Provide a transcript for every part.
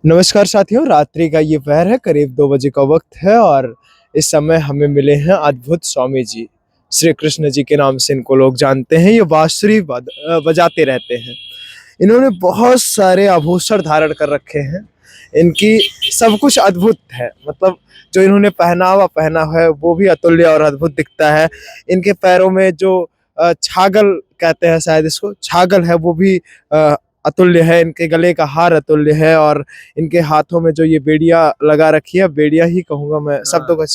नमस्कार साथियों, रात्रि का ये पहर है, करीब 2 बजे का वक्त है और इस समय हमें मिले हैं अद्भुत स्वामी जी। श्री कृष्ण जी के नाम से इनको लोग जानते हैं। ये बांसुरी बजाते रहते हैं। इन्होंने बहुत सारे आभूषण धारण कर रखे हैं। इनकी सब कुछ अद्भुत है। मतलब जो इन्होंने पहनावा पहना है वो भी अतुल्य और अद्भुत दिखता है। इनके पैरों में जो छागल कहते हैं, शायद इसको छागल है, वो भी अतुल्य है। इनके गले का हार अतुल्य है और इनके हाथों में जो ये बेड़ियाँ लगा रखी है, बेड़िया ही कहूँगा मैं, शब्दों का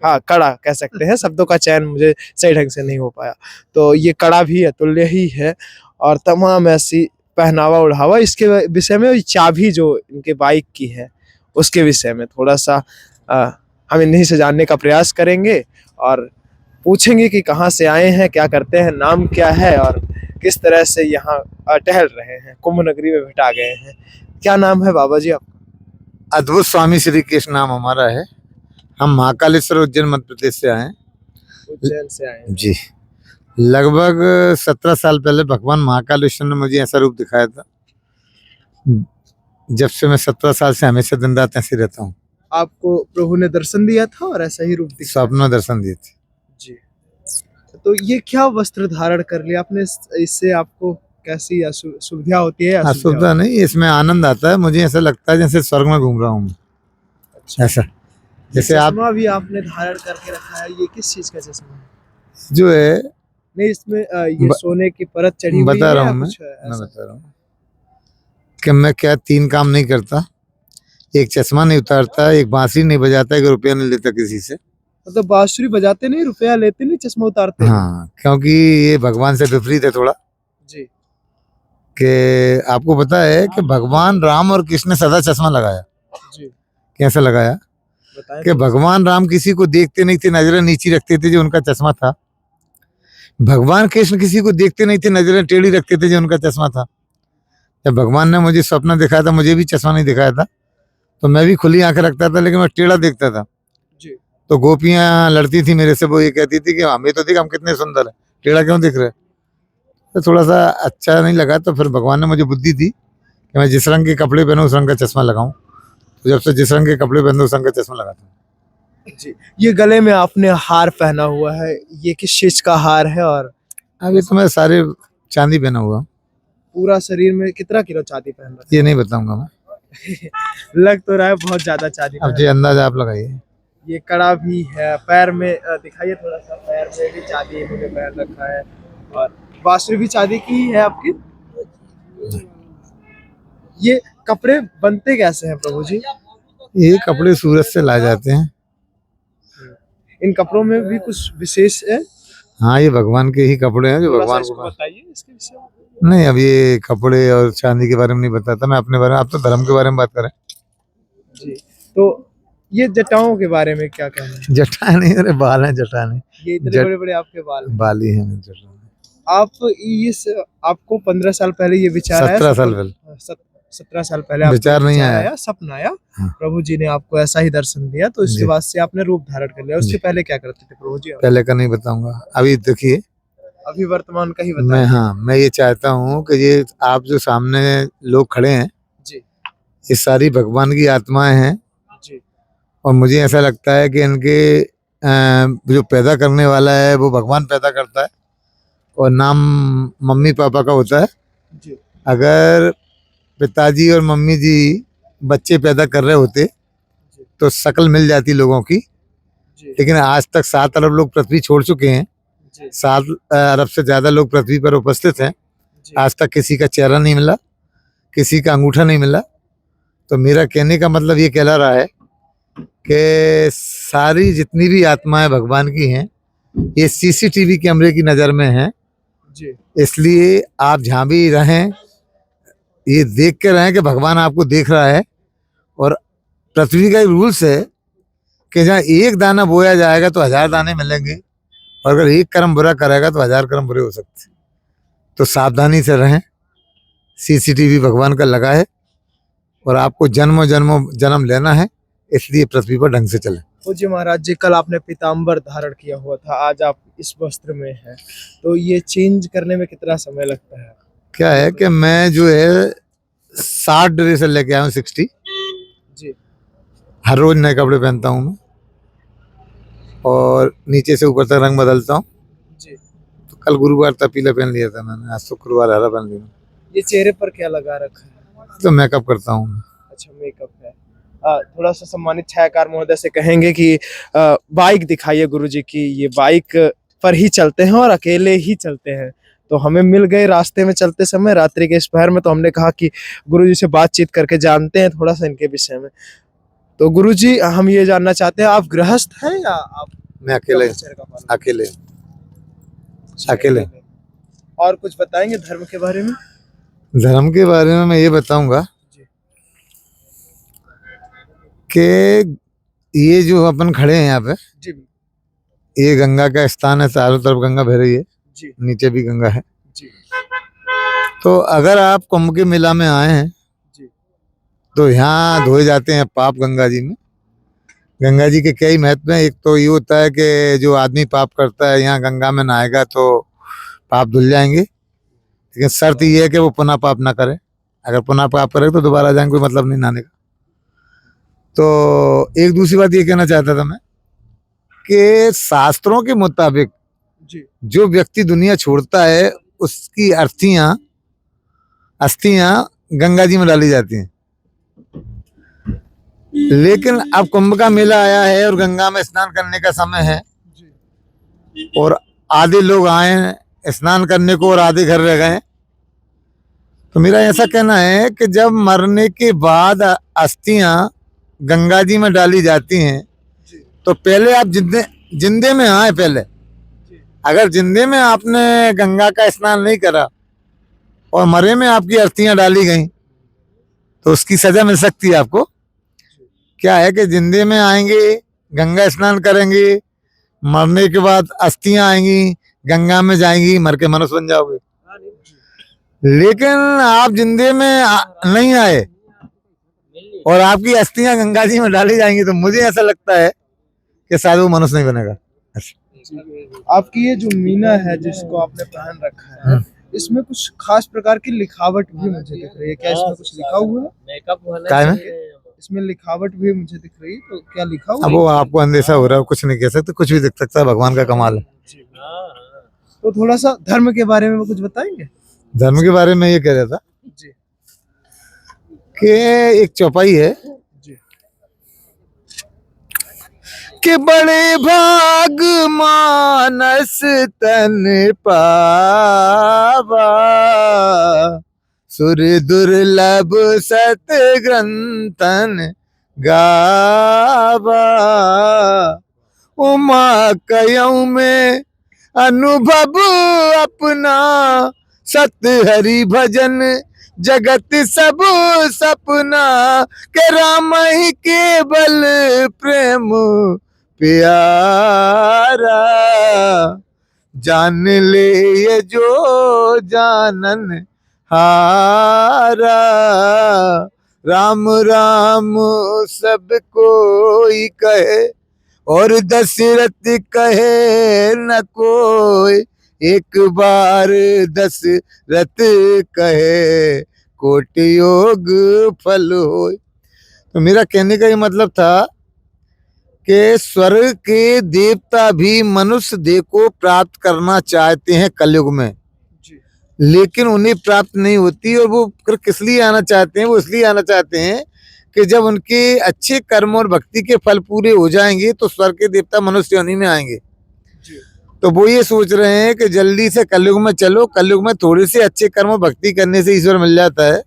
हाँ, कड़ा कह सकते हैं। शब्दों का चयन मुझे सही ढंग से नहीं हो पाया। तो ये कड़ा भी अतुल्य ही है और तमाम ऐसी पहनावा ओढ़ावा। इसके विषय में चाबी जो इनके बाइक की है, उसके विषय में थोड़ा-सा हम इन्हीं से जानने का प्रयास करेंगे और पूछेंगे कि कहाँ से आए हैं, क्या करते हैं, नाम क्या है और किस तरह से यहाँ टहल रहे हैं, कुंभ नगरी में भेटा गए हैं। क्या नाम है बाबा जी आपका? अद्भुत स्वामी श्री कृष्ण नाम हमारा है। हम महाकालेश्वर उज्जैन मध्य प्रदेश से आए हैं। उज्जैन से आए हैं। जी, लगभग 17 साल पहले भगवान महाकालेश्वर ने मुझे ऐसा रूप दिखाया था। जब से मैं 17 साल से हमेशा दिन रात ऐसे रहता हूँ। आपको प्रभु ने दर्शन दिया था और ऐसा ही रूप दिखाया? स्वप्न में दर्शन दिए थे जी। तो ये क्या वस्त्र धारण कर लिया आपने? इससे आपको कैसी सुविधा होती है या असुविधा नहीं, इसमें आनंद आता है। मुझे ऐसा लगता है जैसे स्वर्ग में घूम रहा हूँ। अच्छा। ऐसा जैसे आप चश्मा भी आपने धारण करके रखा है, ये किस चीज का चश्मा है? जो है, नहीं, इसमें ये सोने की परत चढ़ी हुई बता है रहा या हूँ मैं कुछ ऐसा? बता रहा हूँ कि मैं क्या 3 काम नहीं करता। एक चश्मा नहीं उतारता, एक बांसुरी नहीं बजाता, एक रुपया नहीं लेता किसी से। मतलब बांसुरी बजाते नहीं, रुपया लेते नहीं, चश्मा उतारते नहीं? हाँ, क्योंकि ये भगवान से विपरीत है थोड़ा। जी। कि आपको पता है कि भगवान राम और कृष्ण ने सदा चश्मा लगाया। जी। कैसे लगाया? बताएं कि तो। भगवान राम किसी को देखते नहीं थे, नजरें नीची रखते थे, जो उनका चश्मा था। भगवान कृष्ण किसी को देखते नहीं थे, नजरें टेढ़ी रखते थे, जो उनका चश्मा था। जब भगवान ने मुझे स्वप्न दिखाया था, मुझे भी चश्मा नहीं दिखाया था, तो मैं भी खुली आंखें रखता था, लेकिन मैं टेढ़ा देखता था। जी। तो गोपियां लड़ती थी मेरे से, वो ये कहती थी कि हमें तो देख, हम कितने सुंदर है, टेढ़ा क्यों दिख रहे? तो थोड़ा सा अच्छा नहीं लगा। तो फिर भगवान ने मुझे बुद्धि दी कि मैं जिस रंग के कपड़े पहनूं उस रंग का चश्मा लगाऊं। तो जब से जिस रंग के कपड़े पहनूं उस रंग का चश्मा लगाता हूँ। जी। ये गले में आपने हार पहना हुआ है, ये किस चीज का हार है? और अभी तो मैं सारे चांदी पहना हुआ हूं। पूरा शरीर में कितना किलो चांदी पहन रखा ये नहीं बताऊंगा मैं। है? लग तो रहा है बहुत ज्यादा चांदी अब पहन। ये अंदाजा आप लगाइए। ये कड़ा भी है, पैर में दिखाइए थोड़ा सा, पैर में भी चांदी इन्होंने पहन रखा है और बांसुरी भी चांदी की ही है आपकी। ये कपड़े बनते कैसे हैं प्रभु जी? ये कपड़े सूरत से लाए जाते हैं। इन कपड़ों में भी कुछ विशेष है? हाँ, ये भगवान के ही कपड़े हैं, जो थोड़ा सा भगवान इसको को। बताइए इसके विषय में। नहीं, अब ये कपड़े और चांदी के बारे में नहीं बताता मैं, अपने बारे में। आप तो धर्म के बारे में बात करें। जी। तो ये जटाओं के बारे में क्या कहना है? जटा नहीं, अरे बाल हैं, जटा नहीं। ये इतने बड़े बड़े आपके बाल हैं। बाल ही है मेरे जटा। आप आपको 15 साल पहले ये विचार आया? 17 साल पहले 17 साल पहले आपको विचार नहीं आया। सपना आया, हाँ। प्रभु जी ने आपको ऐसा ही दर्शन दिया, तो इसके जी। बाद से आपने रूप धारण कर लिया। उससे जी। पहले क्या करते थे प्रभु जी? पहले का नहीं बताऊंगा, अभी देखिए। अभी वर्तमान का ही मैं बताइए। मैं ये चाहता हूँ कि ये आप जो सामने लोग खड़े हैं, जी। ये सारी भगवान की आत्माएं हैं। जी। और मुझे ऐसा लगता है कि इनके जो पैदा करने वाला है वो भगवान पैदा करता है, और नाम मम्मी पापा का होता है। जी। अगर पिताजी और मम्मी जी बच्चे पैदा कर रहे होते तो शक्ल मिल जाती लोगों की। जी। लेकिन आज तक 7 अरब लोग पृथ्वी छोड़ चुके हैं। जी। 7 अरब से ज्यादा लोग पृथ्वी पर उपस्थित हैं। जी। आज तक किसी का चेहरा नहीं मिला, किसी का अंगूठा नहीं मिला। तो मेरा कहने का मतलब ये कहला रहा है कि सारी जितनी भी आत्माएं भगवान की हैं, ये सीसीटीवी कैमरे की नज़र में हैं। जी। इसलिए आप जहाँ भी रहें, ये देख के रहें कि भगवान आपको देख रहा है। और पृथ्वी का एक रूल्स है कि जहाँ एक दाना बोया जाएगा तो 1000 दाने मिलेंगे, और अगर एक कर्म बुरा करेगा तो 1000 कर्म बुरे हो सकते। तो सावधानी से रहें। सीसीटीवी भगवान का लगा है, और आपको जन्म लेना है, इसलिए पृथ्वी पर ढंग से चले। पूज्य महाराज जी, कल आपने पीताम्बर धारण किया हुआ था, आज आप इस वस्त्र में हैं, तो ये चेंज करने में कितना समय लगता है? क्या है कि मैं जो है 60 ड्रेस लेके आया हूँ, 60। जी हर रोज नए कपड़े पहनता हूँ मैं, और नीचे से ऊपर तक रंग बदलता हूँ। जी। तो कल गुरुवार था, पीला पहन लिया था मैंने, आज शुक्रवार हरा पहन लिया। ये चेहरे पर क्या लगा रखा है? तो मेकअप करता हूँ। अच्छा, मेकअप है। थोड़ा सा सम्मानित छायाकार महोदय से कहेंगे कि बाइक दिखाइए गुरुजी की। ये बाइक पर ही चलते हैं और अकेले ही चलते हैं, तो हमें मिल गए रास्ते में चलते समय रात्रि के इस पहर में, तो हमने कहा कि गुरुजी से बातचीत करके जानते हैं थोड़ा सा इनके विषय में। तो गुरुजी, हम ये जानना चाहते हैं, आप गृहस्थ हैं या आप मैं अकेले ब्रह्मचर्य का पालन अकेले करते हैं? अकेले। और कुछ बताएंगे धर्म के बारे में? धर्म के बारे में मैं ये बताऊंगा जी कि ये जो अपन खड़े हैं यहाँ पे, जी ये गंगा का स्थान है, चारों तरफ गंगा बह रही है, जी नीचे भी गंगा है। जी तो अगर आप कुंभ के मेला में आए हैं जी तो यहाँ धोए जाते हैं पाप गंगा जी में। गंगा जी के कई महत्व हैं। एक तो ये होता है कि जो आदमी पाप करता है यहाँ गंगा में नहाएगा तो पाप धुल जाएंगे, लेकिन शर्त ये है कि वो पुनः पाप ना करे। अगर पुनः पाप करे तो दोबारा जाएंगे, कोई मतलब नहीं नहाने का। तो एक दूसरी बात ये कहना चाहता था मैं कि शास्त्रों के मुताबिक जी जो व्यक्ति दुनिया छोड़ता है उसकी अस्थियां गंगा जी में डाली जाती हैं। लेकिन अब कुंभ का मेला आया है और गंगा में स्नान करने का समय है, जी और आधे लोग आए हैं स्नान करने को और आधे घर रह गए। तो मेरा ऐसा कहना है कि जब मरने के बाद अस्थियां गंगा जी में डाली जाती हैं जी तो पहले आप जिंदे में आए। पहले जी अगर जिंदे में आपने गंगा का स्नान नहीं करा और मरे में आपकी अस्थियां डाली गई तो उसकी सजा मिल सकती है आपको। क्या है कि जिंदे में आएंगे, गंगा स्नान करेंगे, मरने के बाद अस्थियां आएंगी, गंगा में जाएंगी, मर के मनुष्य बन जाओगे। लेकिन आप जिंदे में नहीं आए और आपकी अस्थियां गंगा जी में डाली जाएंगी तो मुझे ऐसा लगता है कि शायद वो मनुष्य नहीं बनेगा। आपकी ये जो मीना है जिसको आपने पहन रखा है, इसमें कुछ खास प्रकार की लिखावट भी मुझे दिख रही है। क्या इसमें कुछ लिखा हुआ है? क्या है? इसमें लिखावट भी मुझे दिख रही है, तो क्या लिखा हुआ अब वो आपको अंदेशा हो रहा है, कुछ नहीं कह सकते, कुछ भी दिख सकता है, भगवान का कमाल है। तो थोड़ा सा धर्म के बारे में कुछ बताएंगे? धर्म के बारे में ये कह रहा था जी कि एक चौपाई है जी कि बड़े भाग मानस तन पावा, सुर दुर्लभ सत ग्रंथन गावा, उमा कयऊ में अनुभव अपना, सत हरि भजन जगत सब सपना, के राम ही केवल प्रेम प्यारा, जान ले ये जो जानन हारा, राम राम सब कोई कहे और दशरथ कहे न कोई, एक बार दशरथ कहे कोटि योग फल होय। तो मेरा कहने का ये मतलब था कि स्वर्ग के देवता भी मनुष्य देह को प्राप्त करना चाहते हैं कलयुग में, लेकिन उन्हें प्राप्त नहीं होती। और वो किस लिए आना चाहते हैं? वो इसलिए आना चाहते हैं कि जब उनके अच्छे कर्म और भक्ति के फल पूरे हो जाएंगे तो स्वर्ग के देवता मनुष्य योनि में आएंगे। तो वो ये सोच रहे हैं कि जल्दी से कलयुग में चलो, कलयुग में थोड़े से अच्छे कर्म और भक्ति करने से ईश्वर मिल जाता है।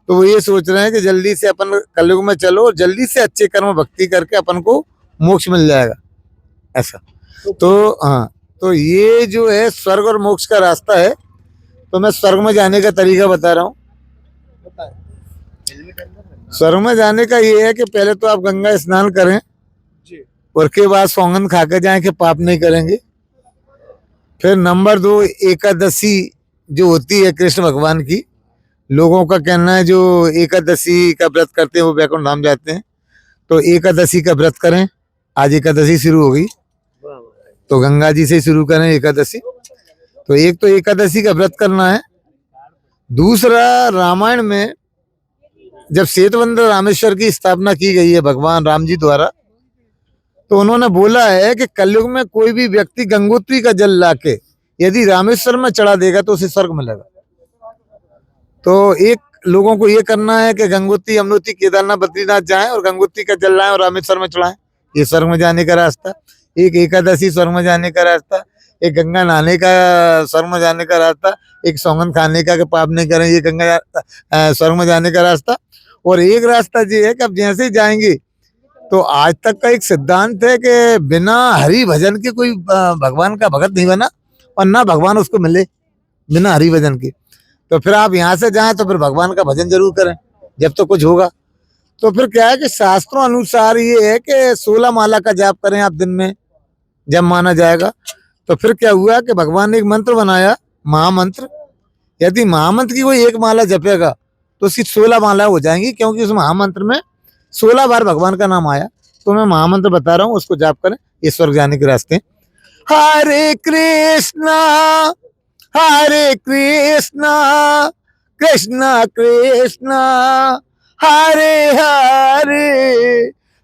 तो वो ये सोच रहे हैं कि जल्दी से अपन कलयुग में चलो और जल्दी से अच्छे कर्म और भक्ति करके अपन को मोक्ष मिल जाएगा, ऐसा। तो हाँ, तो ये जो है स्वर्ग और मोक्ष का रास्ता है। तो मैं स्वर्ग में जाने का तरीका बता रहा हूँ। स्वर्ग में जाने का ये है कि पहले तो आप गंगा स्नान करें और के बाद सौगंध खा के जाए कि पाप नहीं करेंगे। फिर नंबर 2, एकादशी जो होती है कृष्ण भगवान की, लोगों का कहना है जो एकादशी का व्रत करते हैं वो वैकुंठ धाम जाते हैं। तो एकादशी का व्रत करें। आज एकादशी शुरू हो गई तो गंगा जी से शुरू करें एकादशी। तो एक तो एकादशी का व्रत करना है। दूसरा, रामायण में जब सेतुबंध रामेश्वर की स्थापना की गई है भगवान राम जी द्वारा, तो उन्होंने बोला है कि कलयुग में कोई भी व्यक्ति गंगोत्री का जल लाके यदि रामेश्वर में चढ़ा देगा तो उसे स्वर्ग मिलेगा। तो एक लोगों को ये करना है कि गंगोत्री, यमुनोत्री, केदारनाथ, बद्रीनाथ जाएं और गंगोत्री का जल लाएं और रामेश्वर में चढ़ाएं। ये स्वर्ग में जाने का रास्ता। एक एकादशी स्वर्ग में जाने का रास्ता, एक गंगा नहाने का स्वर्ग में जाने का रास्ता, एक सौगंध खाने का कि पाप नहीं करें, ये गंगा स्वर्ग में जाने का रास्ता। और एक रास्ता ये है कि अब जैसे ही जाएंगे, तो आज तक का एक सिद्धांत है कि बिना हरि भजन के कोई भगवान का भगत नहीं बना और ना भगवान उसको मिले बिना हरि भजन के। तो फिर आप यहाँ से जाएं तो फिर भगवान का भजन जरूर करें जब तो कुछ होगा। तो फिर क्या है कि शास्त्रों अनुसार ये है कि 16 माला का जाप करें आप दिन में, जब माना जाएगा। तो फिर क्या हुआ कि भगवान ने एक मंत्र बनाया, महामंत्र। यदि महामंत्र की कोई एक माला जपेगा तो उसकी 16 माला हो जाएंगी, क्योंकि उस महामंत्र में 16 बार भगवान का नाम आया। तो मैं महामंत्र बता रहा हूँ, उसको जाप करें, ये स्वर्ग जाने के रास्ते। हरे कृष्णा हरे कृष्णा कृष्णा कृष्णा हरे हरे,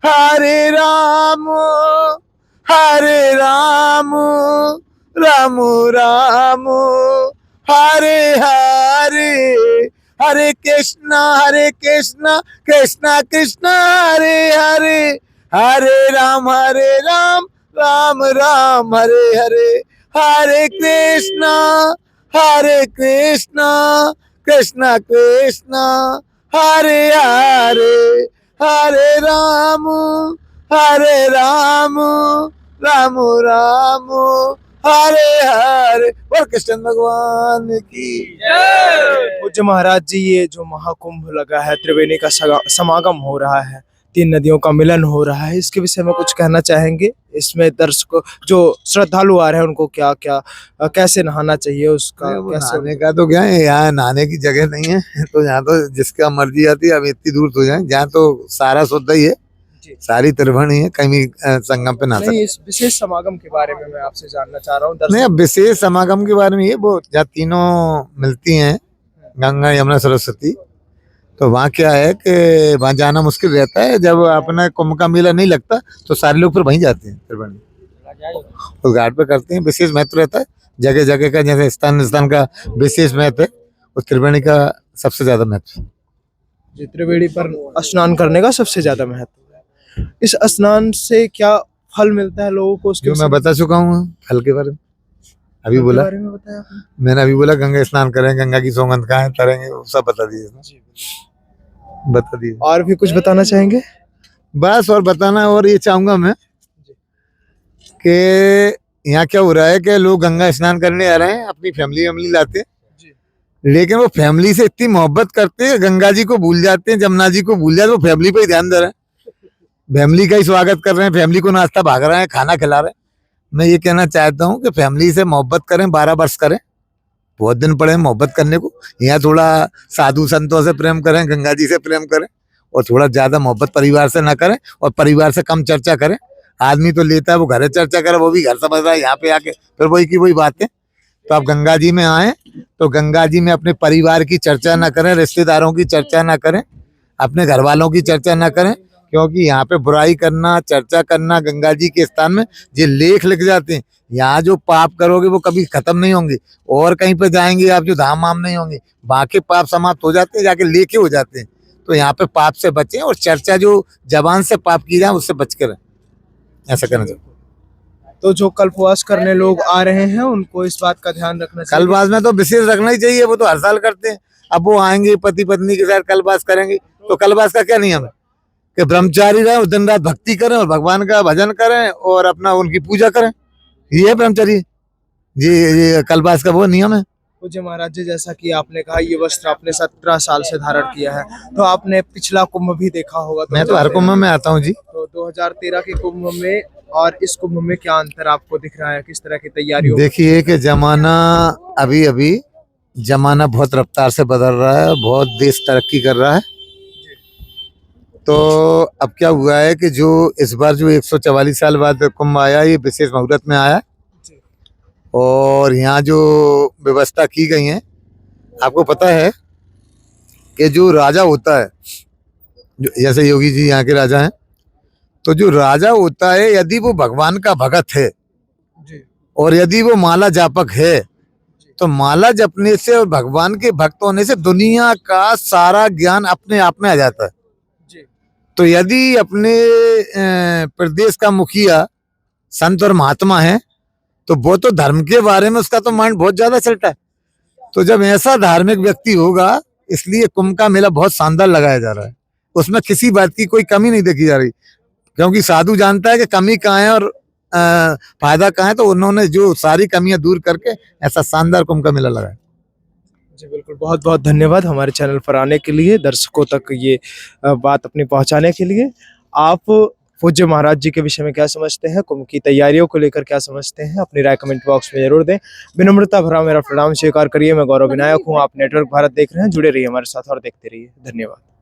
हरे राम राम राम हरे हरे, हरे कृष्णा कृष्णा कृष्णा हरे हरे, हरे राम राम राम हरे हरे, हरे कृष्णा कृष्णा कृष्णा हरे हरे, हरे राम राम राम हरे हरे। और कृष्ण भगवान की पूज्य महाराज जी, ये जो महाकुंभ लगा है, त्रिवेणी का समागम हो रहा है, 3 नदियों का मिलन हो रहा है, इसके विषय में कुछ कहना चाहेंगे? इसमें दर्शकों, जो श्रद्धालु आ रहे हैं, उनको क्या क्या कैसे नहाना चाहिए, उसका कैसे? नहाने का तो क्या है, यहाँ नहाने की जगह नहीं है, तो यहाँ तो जिसका मर्जी आती है। अब इतनी दूर तो जाए, जहाँ तो सारा शुद्ध ही है, सारी त्रिवेणी है, कहीं भी संगम पे नहा सकते। नहीं, इस विशेष समागम के बारे में मैं आपसे जानना चाह रहा हूँ। नहीं, अब विशेष समागम के बारे में ये, वो जहाँ तीनों मिलती हैं, गंगा यमुना सरस्वती, तो वहाँ क्या है कि वहाँ जाना मुश्किल रहता है। जब अपना कुंभ का मेला नहीं लगता तो सारे लोग फिर वहीं जाते हैं, त्रिवेणी उस घाट पे करते हैं। विशेष महत्व रहता है जगह जगह का, जैसे स्थान का विशेष महत्व है, उस त्रिवेणी का सबसे ज्यादा महत्व। त्रिवेणी पर स्नान करने का सबसे ज्यादा महत्व है। इस स्नान से क्या फल मिलता है लोगों को, उसके जो मैं बता चुका हूँ फल के बारे में, अभी बोला, मैंने अभी बोला गंगा स्नान करें, गंगा की सौगंध खाएं, तरेंगे, सब बता दिए, बता दिए। और भी कुछ बताना चाहेंगे? बस और बताना, और ये चाहूंगा मैं कि यहाँ क्या हो रहा है कि लोग गंगा स्नान करने आ रहे हैं, अपनी फैमिली लाते हैं, लेकिन वो फैमिली से इतनी मोहब्बत करते हैं, गंगा जी को भूल जाते हैं, जमुना जी को भूल जाते हैं, वो फैमिली पे ही ध्यान दे रहे हैं, फैमिली का ही स्वागत कर रहे हैं, फैमिली को नाश्ता भाग रहे हैं, खाना खिला रहे हैं। मैं ये कहना चाहता हूँ कि फैमिली से मोहब्बत करें, 12 वर्ष करें, बहुत दिन पड़े मोहब्बत करने को। यहाँ थोड़ा साधु संतों से प्रेम करें, गंगा जी से प्रेम करें, और थोड़ा ज्यादा मोहब्बत परिवार से ना करें, और परिवार से कम चर्चा करें। आदमी तो लेता है वो घर चर्चा करे, वो भी घर समझ रहा है, यहाँ पे आके फिर वही की वही बात है। तो आप गंगा जी में आए तो गंगा जी में अपने परिवार की चर्चा ना करें, रिश्तेदारों की चर्चा ना करें, अपने घर वालों की चर्चा ना करें, क्योंकि यहाँ पे बुराई करना, चर्चा करना गंगा जी के स्थान में ये लेख लिख जाते हैं। यहाँ जो पाप करोगे वो कभी खत्म नहीं होंगे, और कहीं पे जाएंगे आप जो धाम वाम नहीं होंगे, बाकी पाप समाप्त हो जाते हैं, जाके लेके हो जाते हैं। तो यहाँ पे पाप से बचें, और चर्चा जो जबान से पाप की जाए उससे बच कर ऐसा करना चाहिए। तो जो कल्पवास करने लोग आ रहे हैं, उनको इस बात का ध्यान रखना चाहिए। कल्पवास में तो विशेष रखना ही चाहिए, वो तो हर साल करते हैं। अब वो आएंगे पति पत्नी के साथ कल्पवास करेंगे, तो कल्पवास का क्या नियम है कि ब्रह्मचारी रहे, दिन रात भक्ति करें और भगवान का भजन करें और अपना उनकी पूजा करें, ये है ब्रह्मचारी। ये कल्पवास का वो नियम है। पूज्य महाराज जी, जैसा कि आपने कहा ये वस्त्र आपने 17 साल से धारण किया है, तो आपने पिछला कुंभ भी देखा होगा। मैं तो हर कुंभ में आता हूँ जी। तो 2013 के कुंभ में और इस कुंभ में क्या अंतर आपको दिख रहा है, किस तरह की तैयारियों? देखिए कि जमाना अभी जमाना बहुत रफ्तार से बदल रहा है, बहुत देश तरक्की कर रहा है। तो अब क्या हुआ है कि जो इस बार जो 144 साल बाद कुंभ आया, ये विशेष मुहूर्त में आया, और यहाँ जो व्यवस्था की गई है, आपको पता है कि जो राजा होता है जैसे योगी जी यहाँ के राजा हैं, तो जो राजा होता है यदि वो भगवान का भगत है जी और यदि वो माला जापक है, तो माला जपने से और भगवान के भक्त होने से दुनिया का सारा ज्ञान अपने आप में आ जाता है। जी तो यदि अपने प्रदेश का मुखिया संत और महात्मा है, तो वो तो धर्म के बारे में उसका तो माइंड बहुत ज्यादा चलता है। तो जब ऐसा धार्मिक व्यक्ति होगा, इसलिए कुंभ का मेला बहुत शानदार लगाया जा रहा है। उसमें किसी बात की कोई कमी नहीं देखी जा रही, क्योंकि साधु जानता है कि कमी कहाँ है और फायदा कहाँ है, तो उन्होंने जो सारी कमियां दूर करके ऐसा शानदार कुंभ का मेला लगाया। जी बिल्कुल, बहुत बहुत धन्यवाद हमारे चैनल पर आने के लिए, दर्शकों तक ये बात अपनी पहुंचाने के लिए। आप पूज्य महाराज जी के विषय में क्या समझते हैं, कुंभ की तैयारियों को लेकर क्या समझते हैं, अपनी राय कमेंट बॉक्स में जरूर दें। विनम्रता भरा मेरा प्रणाम स्वीकार करिए। मैं गौरव विनायक हूँ, आप नेटवर्क भारत देख रहे हैं। जुड़े रहिए हमारे साथ और देखते रहिए। धन्यवाद।